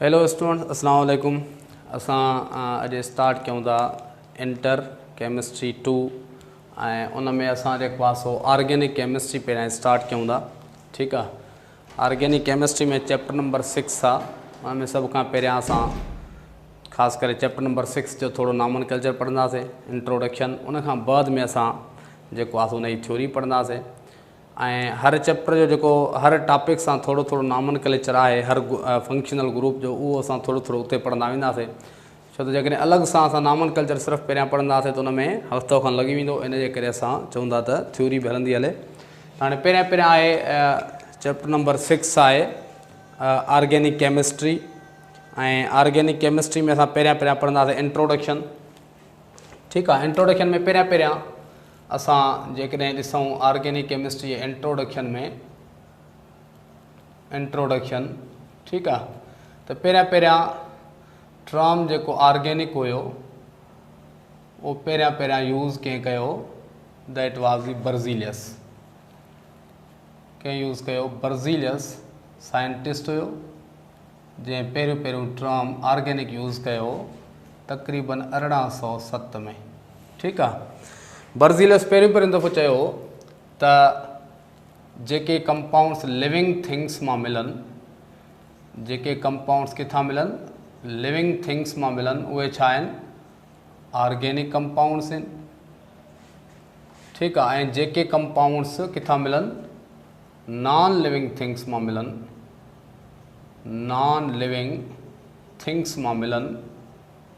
Hello students, अस्सलाम वालेकुम। असां अॼु स्टार्ट कयूं था इंटर केमिस्ट्री 2 ऐं उन में असां जेको आहे सो ऑर्गेनिक केमिस्ट्री पहिरियां स्टार्ट कयूं था। ठीकु आहे। ऑर्गेनिक केमिस्ट्री में चैप्टर नंबर 6 आहे। उन में सभ खां पहिरियां असां ख़ासि करे चैप्टर नंबर 6 जो थोरो नॉमनकल्चर पढ़ंदासीं, इंट्रोडक्शन। उन खां बाद में असां जेको आहे सो उन जी थ्योरी पढ़ंदासीं ऐं हर चैप्टर जो जेको हर टॉपिक सां थोरो थोरो नॉमनकल्चर आहे, हर फंक्शनल ग्रुप जो, उहो असां थोरो थोरो उते पढ़ंदा वेंदासीं। छो त जेकॾहिं अलॻि सां असां नॉमनकल्चर सिर्फ़ु पहिरियां पढ़ंदासीं त उन में हफ़्तो खनि लॻी वेंदो। इन जे करे असां चऊं था त थ्योरी बि हलंदी हले। हाणे पहिरियां आहे चैप्टर नंबर 6 आहे ऑर्गेनिक केमिस्ट्री। ऐं ऑर्गेनिक केमिस्ट्री में असां पहिरियां पढ़ंदासीं इंट्रोडक्शन। ठीकु आहे। इंट्रोडक्शन में पहिरियां असां जेकॾहिं ॾिसूं ऑर्गेनिक केमिस्ट्री इंट्रोडक्शन में इंट्रोडक्शन, ठीकु आहे, त पहिरियां टर्म जेको ऑर्गेनिक हुयो उहो पहिरियां यूज़ कंहिं कयो, दैट वाज़ दी बर्ज़ीलियस। कंहिं यूज़ कयो? बर्ज़ीलियस साइंटिस्ट हुयो जंहिं पहिरियों टर्म ऑर्गेनिक यूज़ कयो तक़रीबन 1807 में। ठीकु आहे। बर्ज़ीलियस पहिरियों दफ़ो चयो त जेके कंपाउंड्स लिविंग थिंग्स मां मिलनि, जेके कंपाउंड्स किथां मिलनि? लिविंग थिंग्स मां मिलनि, उहे छा आहिनि? ऑर्गेनिक कंपाउंड्स आहिनि। ठीकु आहे। ऐं जेके कंपाउंड्स किथां मिलनि? नॉन लिविंग थिंग्स मां मिलनि, नॉन लिविंग थिंग्स मां मिलनि,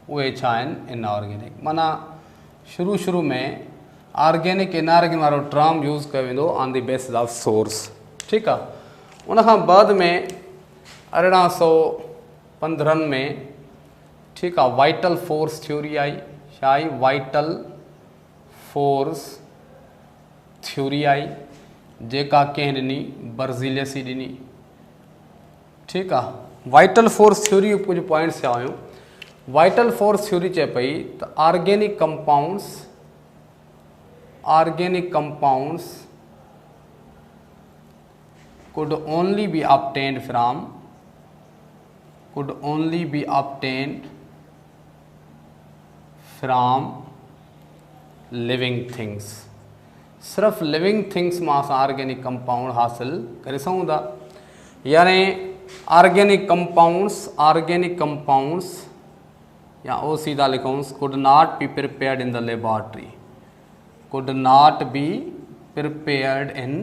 उहे छा आहिनि? इनऑर्गेनिक। माना शुरू में ऑर्गेनिक इनऑर्गेनिक वारो टर्म यूज़ कयो वेंदो on the basis of source. ठीकु आहे। उन खां बाद में 1815 में, ठीकु आहे, वाइटल फोर्स थ्योरी आई। छा आई? वाइटल फोर्स थ्योरी आई, जेका कंहिं ॾिनी? बर्ज़ीलियस ई ॾिनी। ठीकु आहे। वाइटल फोर्स थ्योरी कुझु पॉइंट्स छा हुयूं? वाइटल फोर्स थ्योरी चए पई त organic compounds could only be obtained from living things। सिर्फ़ लिविंग थिंग्स मां असां ऑर्गेनिक कंपाउंड हासिल करे सघूं था। यानी ऑर्गेनिक कंपाउंड्स या ओ सीधा लिखूंस, could not be prepared in the laboratory, could not be prepared in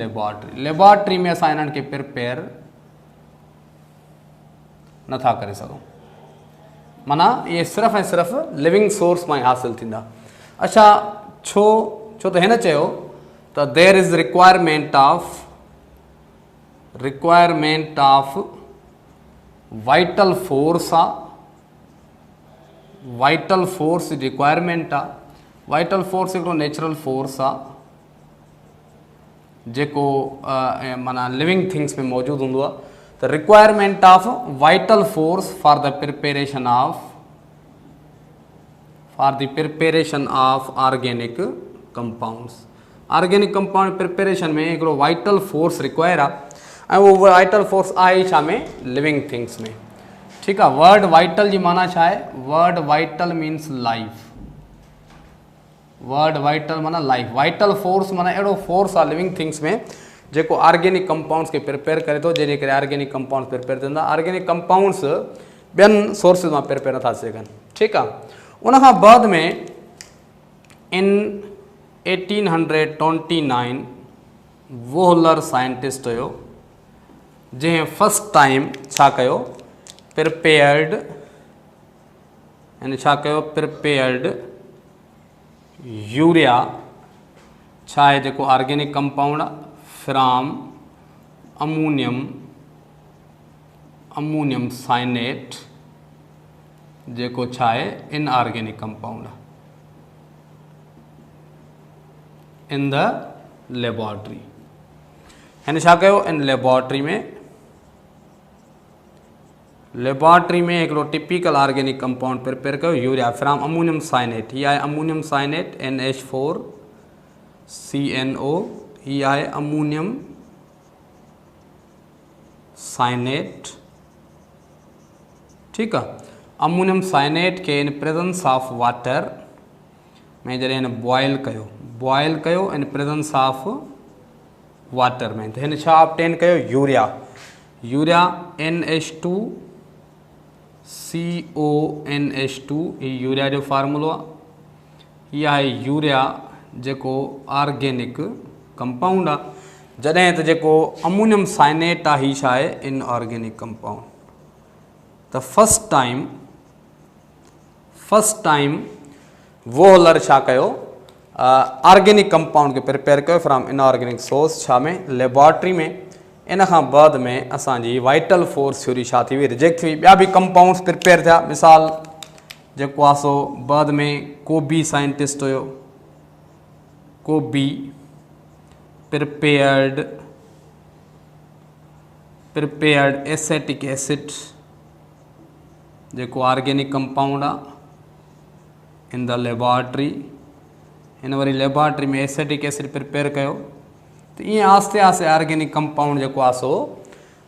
laboratory। Laboratory में असां इन्हनि खे प्रिपेयर नथा करे सघूं। माना इहे सिर्फ़ु ऐं सिर्फ़ु लिविंग सोर्स मां ई हासिल थींदा। अच्छा, छो त हिन चयो त there is requirement of vital force आहे। वाइटल फोर्स रिक्वायरमेंट आहे। वाइटल फोर्स हिकिड़ो नेचुरल फोर्स आहे जेको माना लिविंग थिंग्स में मौजूदु हूंदो आहे। त requirement of vital force for the preparation of organic compounds. Organic compound preparation में हिकिड़ो वाइटल फोर्स रिक्वायर आहे ऐं उहो वाइटल फोर्स आहे छा में? लिविंग थिंग्स में। ठीकु आहे। वर्ड वाइटल जी माना छा आहे? Word vital means life. Word vital माना लाइफ। वाइटल फोर्स माना अहिड़ो फोर्स आहे लिविंग थिंग्स में जेको ऑर्गेनिक कंपाउंड्स खे प्रिपेयर करे थो, जंहिंजे करे ऑर्गेनिक कंपाउंड्स प्रिपेयर थींदा। ऑर्गेनिक कंपाउंड्स ॿियनि सोर्सिस मां प्रिपेयर नथा थी सघनि। ठीकु आहे। उन खां बाद में इन 1829 वोहलर साइंटिस्ट हुयो जंहिं फर्स्ट टाइम छा कयो? प्रिपेयर्ड यूरिया, छा आहे जेको ऑर्गेनिक कंपाउंड आहे, फ्रॉम अमोनियम साइनेट, जेको छा आहे? इनऑर्गेनिक कंपाउंड आहे, इन द लेबॉर्ट्री। हिन छा कयो? इन लेबॉर्ट्री में हिकिड़ो टिपिकल ऑर्गेनिक कंपाउंड प्रिपेयर कयो, यूरिया फ्रॉम अमोनियम साइनेट। हीअ आहे अमोनियम साइनेट, NH4CNO। हीअ आहे अमोनियम साइनेट ठीकु आहे। अमोनियम साइनेट खे इन प्रेजेंस ऑफ वाटर में जॾहिं हिन बॉयल कयो इन प्रेजेंस ऑफ वाटर में, त हिन छा ऑब्टेन कयो, यूरिया NH2 CONH2, ही यूरिया जो फार्मूलो आहे। इहा आहे यूरिया जेको ऑर्गेनिक कंपाउंड आहे। जॾहिं त जेको अमोनियम साइनेट आहे, ही छा आहे, इनऑर्गेनिक कंपाउंड। त फर्स्ट टाइम वोहलर छा कयो, ऑर्गेनिक कंपाउंड खे प्रिपेयर कयो फ्रॉम इनऑर्गेनिक सोर्स, छा में, लेबॉर्ट्री में। इन खां बाद में असांजी वाइटल फोर्स थ्योरी छा थी हुई, रिजेक्ट थी हुई। ॿिया बि कंपाउंड्स प्रिपेयर थिया, मिसाल जेको आहे सो बाद में कोबी साइंटिस्ट हुयो, कोबी प्रिपेयर्ड एसेटिक एसिड जेको ऑर्गेनिक कंपाउंड आहे इन द लेबॉर्ट्री। हिन वरी लेबॉर्ट्री में एसेटिक एसिड प्रिपेयर कयो। त ईअं आस्ते आस्ते ऑर्गेनिक कंपाउंड जेको आहे सो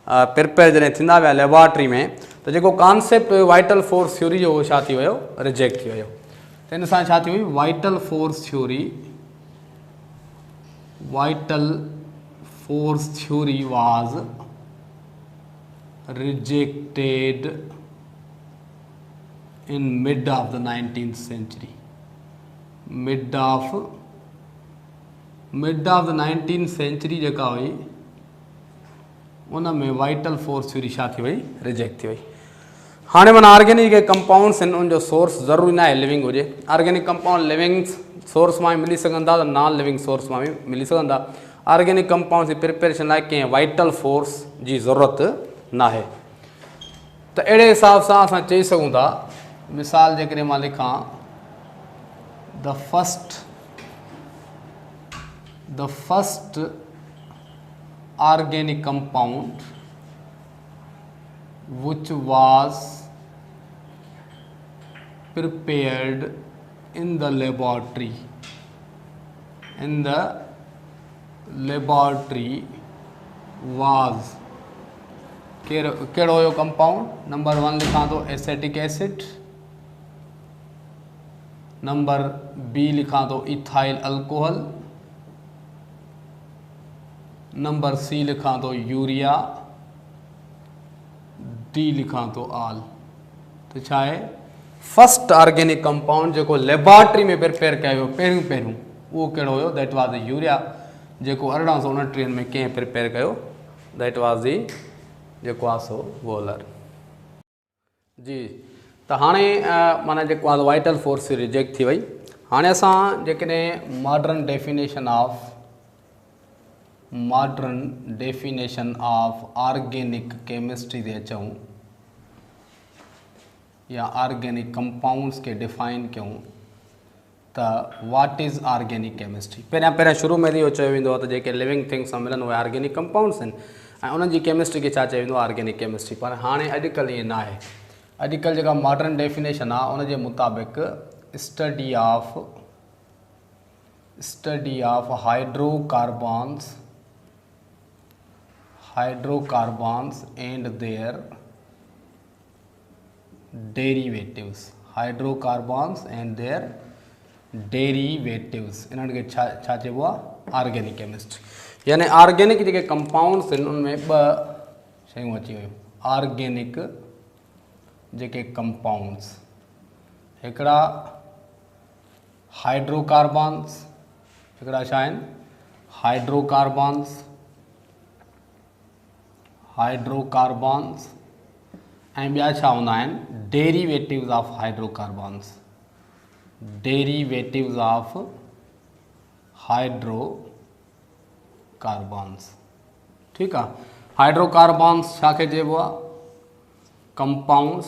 प्रिपेयर जॾहिं थींदा विया लेबॉर्ट्री में, त जेको कॉन्सेप्ट हुयो वाइटल फोर्स थ्योरी जो, उहो छा थी वियो, रिजेक्ट थी वियो। त हिन सां छा थी हुई, vital force theory was rejected in mid of the 19th century। Mid of the 19th century जेका हुई, उन में वाइटल फोर्स थ्योरी छा थी वई, रिजेक्ट थी वई। हाणे माना ऑर्गेनिक के कंपाउंड्स आहिनि, उनजो सोर्स ज़रूरी न आहे लिविंग हुजे। ऑर्गेनिक कंपाउंड लिविंग सोर्स मां मिली सघंदा, त नॉन लिविंग सोर्स मां भी मिली सघंदा। ऑर्गेनिक कंपाउंड्स जी प्रिपरेशन लाइ कंहिं वाइटल फोर्स जी ज़रूरत न आहे। त अहिड़े हिसाब सां असां चई सघूं था, मिसाल जेकॾहिं मां लिखां, the first organic compound which was prepared in the laboratory was कहिड़ो हुयो कंपाउंड। नंबर 1 लिखां थो एसेटिक एसिड, नंबर B लिखां थो इथाइल अल्कोहल, नंबर C लिखां थो यूरिया, D लिखां थो आल। तो छा आहे, फर्स्ट ऑर्गेनिक कंपाउंड जेको लेबॉर्ट्री में प्रिपेयर कयो पहिरियों उहो कहिड़ो हुयो, दैट वाज द यूरिया, जेको 1829 में कंहिं प्रिपेयर कयो, दैट वाज दी जेको आहे सो वोलर जी। त हाणे माना जेको आहे वाइटल फोर्स रिजेक्ट थी वई। हाणे असां जेकॾहिं modern definition of organic chemistry ते अचूं या ऑर्गेनिक कंपाउंड्स के डिफाइन कयूं, त व्हाट इज़ ऑर्गेनिक केमिस्ट्री। पहिरियां शुरू में इहो चयो वेंदो आहे त जेके लिविंग थिंग्स सां मिलनि उहे ऑर्गेनिक कंपाउंड्स आहिनि, ऐं उन्हनि जी केमिस्ट्री खे छा चयो वेंदो आहे, ऑर्गेनिक केमिस्ट्री। पर हाणे अॼुकल्ह ईअं न आहे। अॼुकल्ह जेका मॉडर्न डेफिनेशन आहे उन जे मुताबिक़ study of hydrocarbons and their derivatives, इन्हनि खे छा चइबो आहे, ऑर्गेनिक केमिस्ट्री। यानी ऑर्गेनिक जेके कंपाउंड्स आहिनि उनमें ॿ शयूं अची वियूं। ऑर्गेनिक जेके कंपाउंड्स, हिकिड़ा हाइड्रोकार्बन्स, हिकिड़ा छा आहिनि, हाइड्रोकार्बन्स, ऐं ॿिया छा हूंदा आहिनि, डेरिवेटिव्स ऑफ हाइड्रोकार्बन्स, ठीकु आहे। हाइड्रोकार्बन्स छा खे चइबो आहे, compounds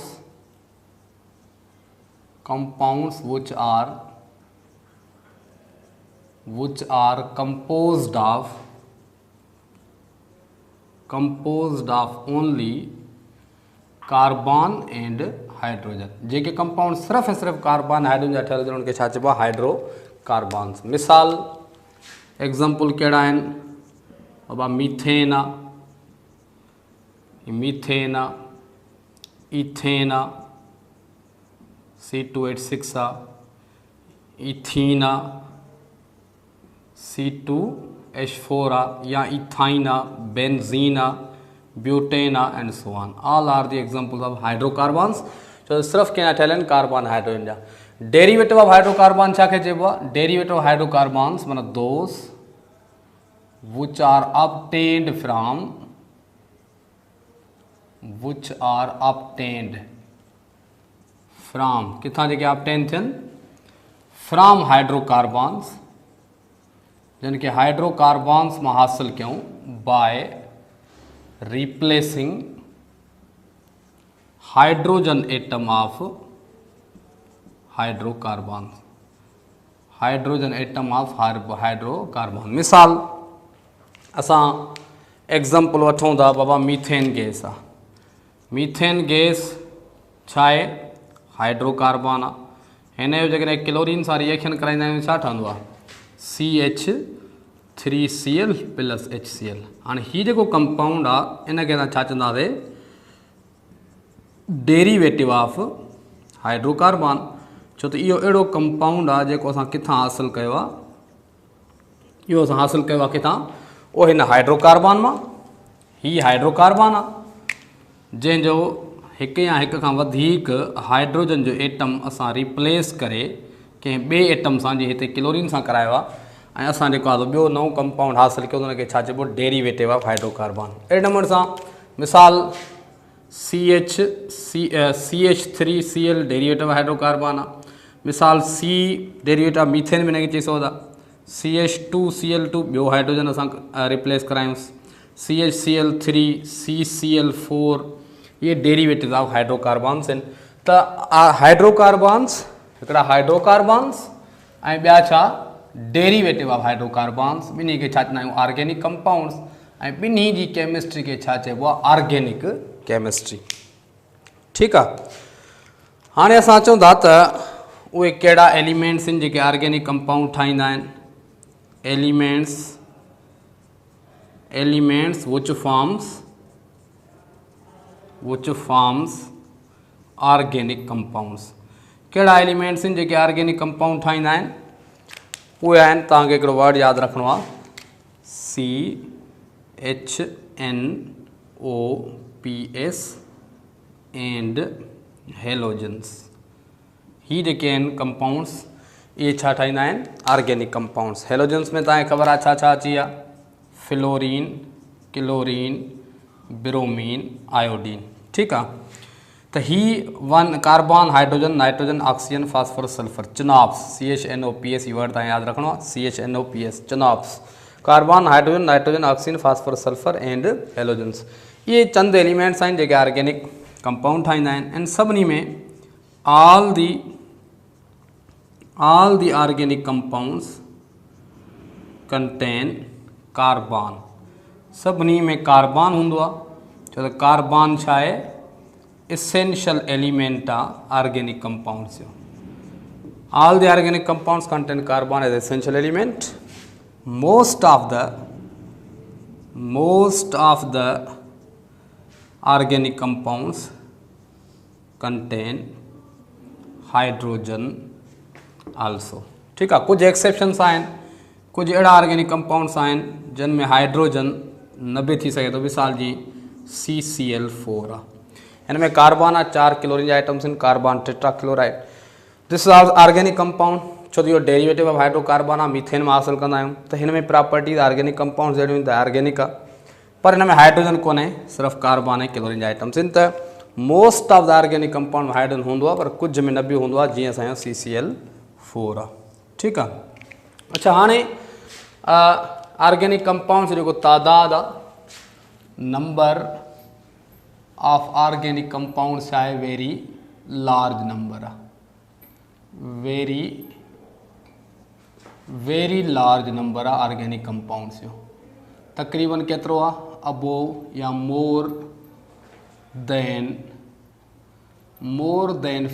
which are composed of only carbon and hydrogen. JK compound सिर्फ़ ऐं सिर्फ़ु कार्बन हाइड्रोजन जा ठहियल हुजनि उनखे छा चइबो आहे, हाइड्रोकार्बन्स। मिसाल एग्ज़ाम्पल कहिड़ा आहिनि, बाबा मीथेन आहे, इथेन आहे, C2H6 आहे, इथीन आहे, C2H4 आहे, या इथाइन आहे, बेंजीन आहे, ब्यूटेन आहे, and so on. All are the examples of hydrocarbons. छो सिर्फ़ कंहिं ठहियल आहिनि कार्बन हाइड्रोजन जा. डेरिवेटिव ऑफ हाइड्रोकार्बन छा खे चइबो आहे? डेरिवेटिव ऑफ हाइड्रोकार्बन्स माना दोस which are obtained from किथां जेके ऑब्टेन थियनि फ्रॉम हाइड्रोकार्बन्स, जिन खे हाइड्रोकार्बन्स मां हासिल कयूं by replacing hydrogen atom of hydrocarbons, hydrogen atom of hydrocarbon. मिसाल असां एग्जाम्पल वठूं था बाबा मीथेन गैस आहे. मीथेन गैस छा आहे? हाइड्रोकार्बन आहे. हिन जो जेकॾहिं क्लोरीन सां रिएक्शन कराईंदा आहियूं छा ठहंदो आहे? CH3Cl plus HCl. हाणे हीउ जेको कंपाउंड आहे इनखे असां छा चवंदासीं? Derivative of hydrocarbon. छो त इहो अहिड़ो कंपाउंड आहे जेको असां किथां हासिल कयो आहे? इहो असां हासिल कयो आहे किथां? उहो हिन हाइड्रोकार्बन मां. हीउ हाइड्रोकार्बन आहे जंहिंजो हिकु या हिक खां वधीक हाइड्रोजन जो एटम असां रिप्लेस करे कंहिं ॿिए एटम सां, जीअं हिते क्लोरीन सां करायो आहे, ऐं असां जेको आहे ॿियो नओं कंपाउंड हासिल कयो त हुनखे छा चइबो? Derivative of hydrocarbon. अहिड़े नमूने सां मिसाल CH3Cl डेरिवेटिव ऑफ हाइड्रोकार्बन आहे. मिसाल C डेरिवेटिव ऑफ मीथेन में हिनखे चई सघो था. CH2Cl2 ॿियो हाइड्रोजन असां रिप्लेस करायूंसि. CHCl3, CCl4 ये डेरिवेटिव ऑफ हाइड्रोकार्बन्स आहिनि. त हाइड्रोकार्बन्स हिकिड़ा हाइड्रोकार्बन्स ऐं ॿिया छा? Derivative of hydrocarbons. ॿिन्ही खे छा चवंदा आहियूं? Organic compounds. ऐं ॿिन्ही जी केमिस्ट्री खे छा चइबो आहे? Organic chemistry. ठीकु आहे. हाणे असां अचूं था त उहे कहिड़ा एलिमेंट्स आहिनि जेके ऑर्गेनिक कंपाउंड ठाहींदा आहिनि. Elements which forms organic compounds. कहिड़ा एलिमेंट्स आहिनि जेके ऑर्गेनिक कंपाउंड ठाहींदा आहिनि? उहे आहिनि, तव्हांखे हिकिड़ो वर्ड यादि रखिणो आहे, CHNOPS एंड हेलोजन्स. ही जेके आहिनि कंपाउंड्स इहे छा ठाहींदा आहिनि? Organic compounds. हेलोजन्स में तव्हांखे ख़बर आहे छा छा अची विया? Fluorine, chlorine, bromine, iodine. ठीकु आहे. त ही वन carbon, hydrogen, nitrogen, oxygen, phosphorus, sulphur, CHNOPS. CHNOPS ये वर्ड तव्हां यादि रखिणो आहे. CHNOPS CHNOPS. Carbon, hydrogen, nitrogen, oxygen, phosphorus, sulphur and halogens. इहे चंद एलिमेंट्स आहिनि जेके ऑर्गेनिक कंपाउंड ठाहींदा आहिनि. ऐं सभिनी में all the organic compounds contain carbon. सभिनी में कार्बन हूंदो आहे. छो त कार्बन छा आहे? essential element are organic compounds. All the organic compounds contain carbon as essential element. Most of the organic compounds contain hydrogen also. ठीक है. कुछ एक्सेप्शंस आहिनि, कुछ अहिड़ा ऑर्गेनिक कंपाउंड्स आहिनि जिन में हाइड्रोजन न बि थी सघे थो. मिसाल जी CCl4 आहे. हिन में कार्बन आहे, 4 क्लोरीन जा आइटम्स आहिनि, carbon tetrachloride. This is organic compound. छो त इहो डेरिवेटिव ऑफ हाइड्रोकार्बन आहे, मीथेन मां हासिल कंदा आहियूं. त हिन में प्रॉपर्टीज़ ऑर्गेनिक कंपाउंड्स जहिड़ियूं त ऑर्गेनिक आहे, पर हिन में हाइड्रोजन कोन्हे, सिर्फ़ु कार्बन ऐं क्लोरीन जा आइटम्स आहिनि. त most of the organic compound में हाइड्रोजन हूंदो आहे, पर कुझु में न बि हूंदो आहे, जीअं असांजो CCl4 आहे. ठीकु आहे. अच्छा, हाणे ऑर्गेनिक कंपाउंड्स जेको तादाद आहे, नंबर ऑफ ऑर्गेनिक कंपाउंड्स छा आहे? वेरी लार्ज नंबर आहे. वेरी लार्ज नंबर आहे ऑर्गेनिक कंपाउंड्स जो. तक़रीबन केतिरो आहे? अबोव या more than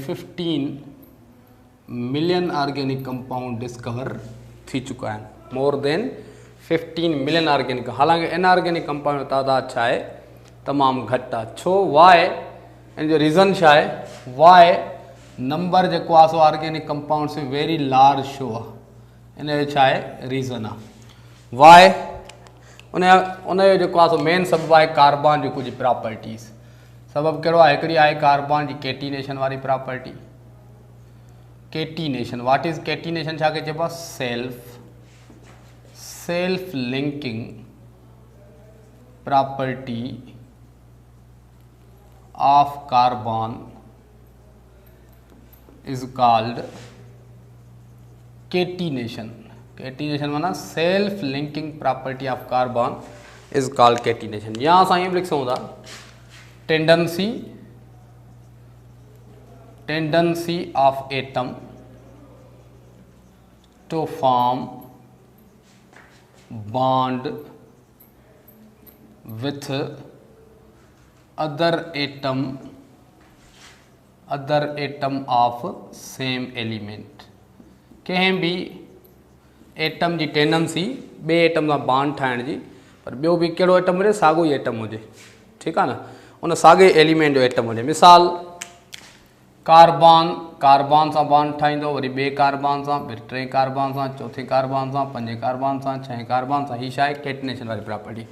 15 million organic compound discover थी चुका आहिनि. More than 15 million organic. हालांकि इनऑर्गेनिक कंपाउंड जो तादाद छा आहे? तमामु घटि आहे. छो? वाए? इन जो रीज़न छा आहे, वाई नंबर जेको आहे सो ऑर्गेनिक कंपाउंड्स में वेरी लार्ज शो आहे, इन जो छा आहे रीज़न आहे। वाई उन जो जेको आहे सो मेन सबबु आहे कार्बन जी कुछ प्रॉपर्टीज़। सबबु कहिड़ो आहे, हिकिड़ी आहे कार्बन जी कैटीनेशन वारी property. Catenation, what is catenation, छा खे चइबो आहे, self linking property of carbon is called catenation. Catenation माना self linking property of carbon is called catenation. या असां ईअं बि लिख सघूं था, tendency of atom to form bond with other atom of same element। कंहिं भी एटम जी टेंडेंसी बे atom सां बॉन्ड ठाहिण जी, पर ॿियो भी कहिड़ो एटम हुजे, साॻियो ई एटम हुजे, ठीकु आहे न, उन साॻे एलिमेंट जो एटम हुजे। मिसाल कार्बन सां बॉन्ड ठाहींदो, वरी ॿिए कार्बन सां, फिर टे कार्बन सां, चौथे कार्बन सां, पंजे कार्बन सां, छहें कार्बन सां। हीअ छा आहे, कैटीनेशन वारी property.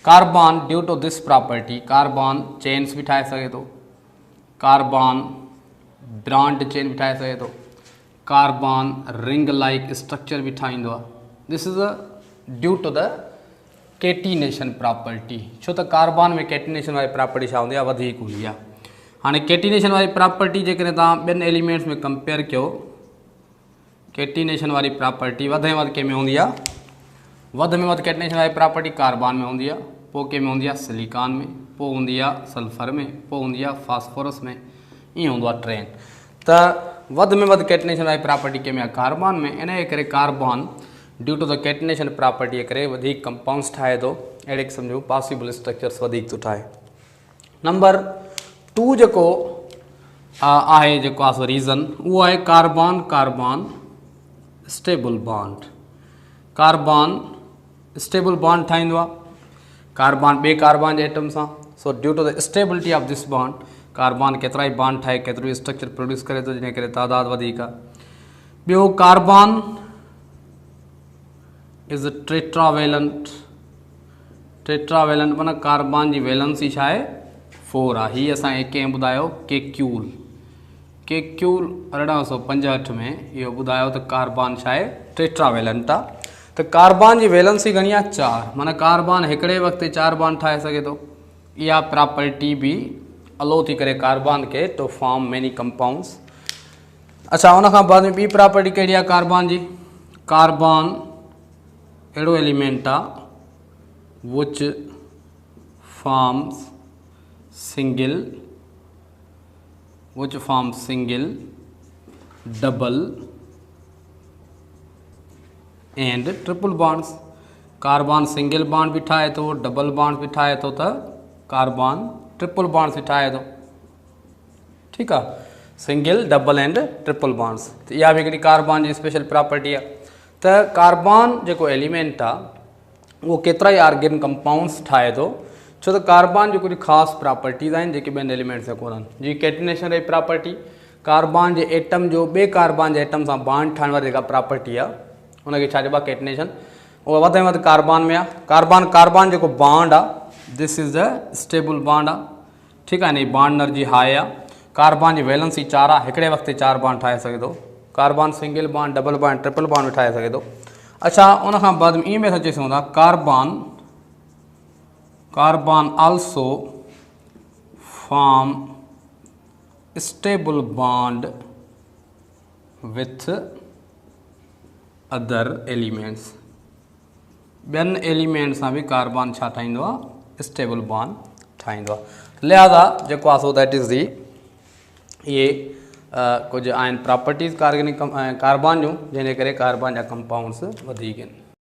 Carbon due to this property carbon chains भी ठाहे सघे थो, कार्बन ब्रॉन्ड चेन भी ठाहे सघे थो, कार्बन रिंग लाइक स्ट्रक्चर भी ठाहींदो आहे। This is due to the catenation property. छो त कार्बन में कैटीनेशन वारी प्रॉपर्टी छा हूंदी आहे, वधीक हूंदी आहे। हाँ कैटीनेशन वारी प्रॉपर्टी जेकॾहिं तव्हां ॿियनि एलिमेंट्स में कंपेयर कयो, कैटीनेशन वारी प्रॉपर्टी वध में वधि कंहिंमें हूंदी आहे, वध में वधि कैटीनेशन वारी प्रॉपर्टी कार्बन में हूंदी आहे, पोइ कंहिंमें हूंदी आहे सिलिकॉन में, पोइ हूंदी आहे सल्फर में, पोइ हूंदी आहे फास्फोरस में, ईअं हूंदो आहे ट्रेन। त वध में वधि कैटीनेशन वारी प्रॉपर्टी कंहिंमें आहे, कार्बन में। इन जे करे carbon due to the catenation property जे करे वधीक कंपाउंड्स ठाहे थो, अहिड़े क़िस्म जो पॉसिबल स्ट्रक्चर्स वधीक थो ठाहे। नंबर 2 जेको आहे, जेको आहे सो रीज़न, उहो आहे carbon stable bond. Carbon stable bond ठाहींदो आहे कार्बन ॿिए कार्बन जे एटम सां। So due to the stability of this bond, carbon केतिरा ई बॉन्ड ठाहे, केतिरो ई स्ट्रक्चर प्रोड्यूस करे थो, जिन करे तादाद वधीक आहे। ॿियो कार्बन इज़ टेट्रावेलेंट। टेट्रावेलेंट माना कार्बन जी वैलेंसी छा आहे, 4 आहे। हीअ असांखे कंहिं ॿुधायो, केक्यूल 1865 में इहो ॿुधायो त कार्बन छा आहे, टेट्रावेलेंट आहे। त कार्बन जी वैलेंसी घणी आहे, 4, माना कार्बन हिकिड़े वक़्तु 4 बॉन्ड ठाहे सघे थो। इहा प्रॉपर्टी भी अलो थी करे कार्बन के टू फॉर्म मेनी कंपाउंड्स। अच्छा, उन खां बाद में ॿी प्रॉपर्टी कहिड़ी आहे कार्बन जी, कार्बन अहिड़ो एलिमेंट आहे which forms single double and triple bonds. Carbon single bond भी ठाहे थो, डबल बॉन्ड भी ठाहे थो, त कार्बन ट्रिपल बॉन्ड्स भी ठाहे थो, ठीकु आहे, single double and triple bonds. त इहा बि हिकिड़ी कार्बन जी स्पेशल प्रॉपर्टी आहे। त कार्बन जेको एलिमेंट आहे उहो केतिरा ई ऑर्गेनिक कंपाउंड्स ठाहे थो, छो त कार्बन जो कुछ ख़ासि प्रॉपर्टीज़ आहिनि जेके ॿियनि एलिमेंट्स में कोन्हनि। जीअं कैटीनेशन जी प्रॉपर्टी, कार्बन जे एटम जो ॿिए कार्बन जे एटम सां बॉन्ड ठाहिण वारी जेका प्रॉपर्टी आहे उनखे छा चइबो आहे, कैटीनेशन। उहा वधि में वधि कार्बन में आहे। कार्बन जेको बॉन्ड आहे, this is the stable bond आहे, ठीकु आहे, इन बॉन्ड एनर्जी हाई आहे। कार्बन जी वैलेंसी 4 आहे, हिकिड़े वक़्तु 4 बॉन्ड ठाहे सघे थो। Carbon single bond, double bond, triple bond भी ठाहे सघे थो। अच्छा, उन खां बाद में ईअं बि असां चई सघूं था, carbon also form stable bond with other elements। ॿियनि एलिमेंट सां बि कार्बन छा ठाहींदो आहे, स्टेबल बॉन्ड ठाहींदो आहे। लिहाज़ा जेको आहे सो दैट इज़ दी, इहे कुझु आहिनि प्रॉपर्टीज़ ऑर्गेनिक कार्बन जूं, जंहिंजे करे कार्बन जा कंपाउंड्स वधीक आहिनि।